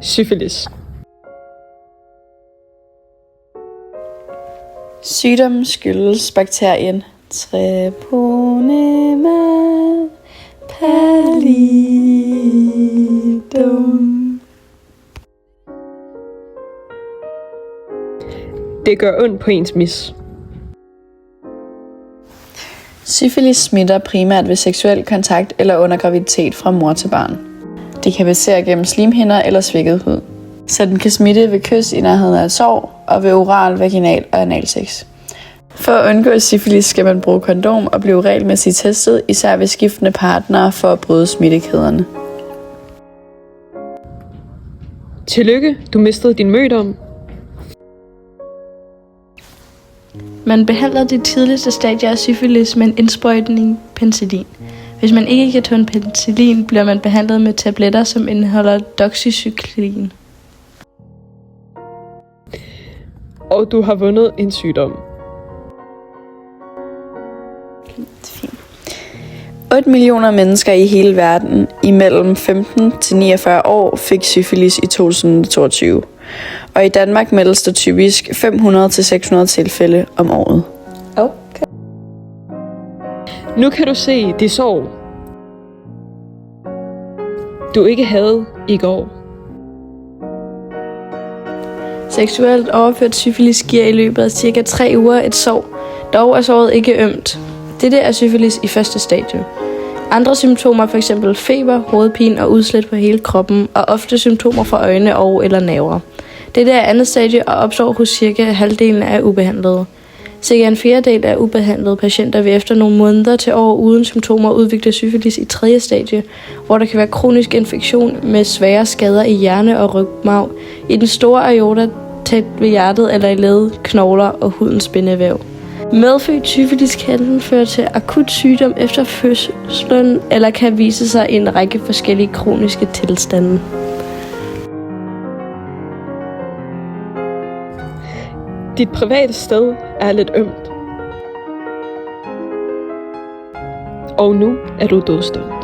Syfilis. Sygdommen skyldes bakterien Treponema pallidum. Det gør ondt på ens mis. Syfilis smitter primært ved seksuel kontakt eller under graviditet fra mor til barn. Det kan passere gennem slimhinder eller svækket hud. Så den kan smitte ved kys i nærheden af et sår og ved oral, vaginal og analsex. For at undgå syfilis skal man bruge kondom og blive regelmæssigt testet, især ved skiftende partnere for at bryde smittekæderne. Tillykke, du mistede din mødom. Man behandler de tidligste stadier af syfilis med en indsprøjtning penicillin. Hvis man ikke kan tåle penicillin, bliver man behandlet med tabletter, som indeholder doxycyklin. Og du har vundet en sygdom. 8 millioner mennesker i hele verden imellem 15 til 49 år fik syfilis i 2022. Og i Danmark meldes der typisk 500 til 600 tilfælde om året. Okay. Nu kan du se de sår, du ikke havde i går. Seksuelt overført syfilis giver i løbet af cirka 3 uger et sår. Dog er såret ikke ømt. Dette er syfilis i første stadie. Andre symptomer, f.eks. feber, hovedpine og udslæt på hele kroppen, og ofte symptomer fra øjne og eller nerver. Dette er andet stadie og opstår hos cirka halvdelen af ubehandlede. Cirka en fjerdedel af ubehandlede patienter vil efter nogle måneder til år uden symptomer udvikle syfilis i tredje stadie, hvor der kan være kronisk infektion med svære skader i hjerne og rygmarv, i den store aorta tæt ved hjertet eller i led, knogler og hudens bindevæv. Medfødt syfilis kan føre til akut sygdom efter fødslen eller kan vise sig i en række forskellige kroniske tilstande. Dit private sted er lidt ømt. Og nu er du dødsdømt.